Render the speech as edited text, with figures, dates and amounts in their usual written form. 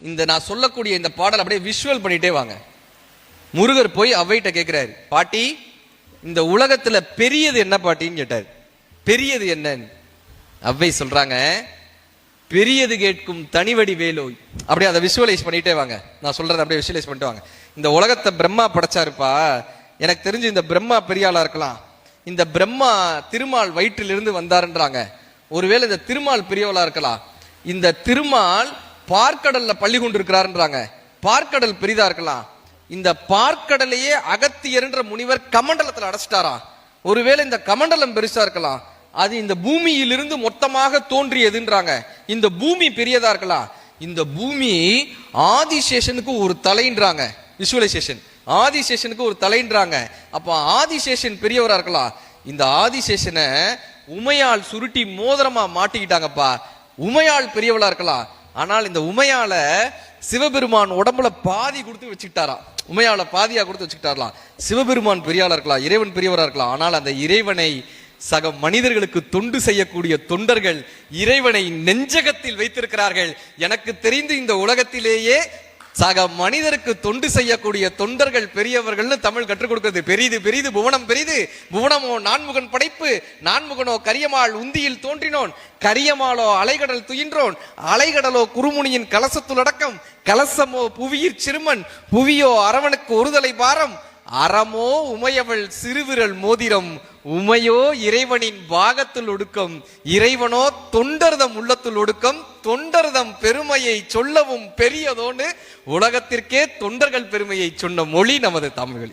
இந்த நான் சொல்லக்கூடிய இந்த பாடல் அப்படியே விஷுவல் பண்ணிட்டே வாங்க. முருகர் போய் அவ்வைட்ட கேட்கிறாரு, பாட்டி இந்த உலகத்துல பெரியது என்ன பாட்டின்னு கேட்டார். பெரியது என்னன்னு அவ்வை சொல்றாங்க, பெரியது கேட்கும் தனிவடி வேலோய். அப்படியே அதை விஷுவலைஸ் பண்ணிட்டே வாங்க. நான் சொல்றதை அப்படியே விஷுவலைஸ் பண்ணிட்டு வாங்க. இந்த உலகத்தை பிரம்மா படைச்சாருப்பா. எனக்கு தெரிஞ்சு இந்த பிரம்மா பெரிய ஆளா இருக்கலாம். இந்த பிரம்மா திருமால் வயிற்றிலிருந்து வந்தாருன்றாங்க. ஒருவேளை இந்த திருமால் பெரியவளா இருக்கலாம். இந்த திருமால் பார்க்கடல்ல பள்ளி கொண்டு இருக்கிறாருன்றாங்க. பார்க்கடல் பெரிதா இருக்கலாம். இந்த பார்க்கடலையே அகத்தியர்ன்ற முனிவர் கமண்டலத்தில் அடைச்சிட்டாராம். ஒருவேளை இந்த கமண்டலம் பெருசா இருக்கலாம். அது இந்த பூமியிலிருந்து மொத்தமாக தோன்றியதுன்றாங்க. இந்த பூமி பெரியதா இருக்கலாம். இந்த பூமி ஆதிசேஷனுக்கு ஒரு தலைன்றாங்க. விஷுவலைசேஷன், ஆதிசேஷனுக்கு ஒரு தலைன்றாங்க. அப்ப ஆதிசேஷன் பெரியவரா இருக்கலாம். இந்த ஆதிசேஷனை உமையால் சுருட்டி மோதிரமா மாட்டிக்கிட்டாங்கப்பா. உமையால் பெரியவளா இருக்கலாம். ஆனால் இந்த உமையால சிவபெருமான் உடம்புல பாதி கொடுத்து வச்சுக்கிட்டாராம். உமையால பாதியா கொடுத்து வச்சுக்கிட்டாரலாம். சிவபெருமான் பெரியாளா இருக்கலாம், இறைவன் பெரியவரா இருக்கலாம். ஆனால் அந்த இறைவனை சக மனிதர்களுக்கு தொண்டு செய்யக்கூடிய தொண்டர்கள் இறைவனை நெஞ்சகத்தில் வைத்திருக்கிறார்கள். எனக்கு தெரிந்து இந்த உலகத்திலேயே சக மனிதருக்கு தொண்டு செய்யக்கூடிய தொண்டர்கள் பெரியவர்கள்னு தமிழ் கற்றுக் கொடுக்கிறது. பெரிது பெரிது புவனம் பெரிது, புவனமோ நான்முகன் படைப்பு, நான்முகனோ கரியமாள் உந்தியில் தோன்றினோன், கரியமாளோ அலைகடல் துயின்றோன், அலைகடலோ குருமுனியின் கலசத்துலடக்கம், கலசமோ புவியிற் சிறுமன், புவியோ அரவனுக்கு ஒருதலை பாரம், அறமோ உமையவள் சிறுவிரல் மோதிரம், உமையோ இறைவனின் பாகத்தில் ஒடுக்கம், இறைவனோ தொண்டர்தம் உள்ளத்துள் ஒடுக்கம், தொண்டர்தம் பெருமையை சொல்லவும் பெரியதோன்னு உலகத்திற்கே தொண்டர்கள் பெருமையை சொன்ன மொழி நமது தமிழ்.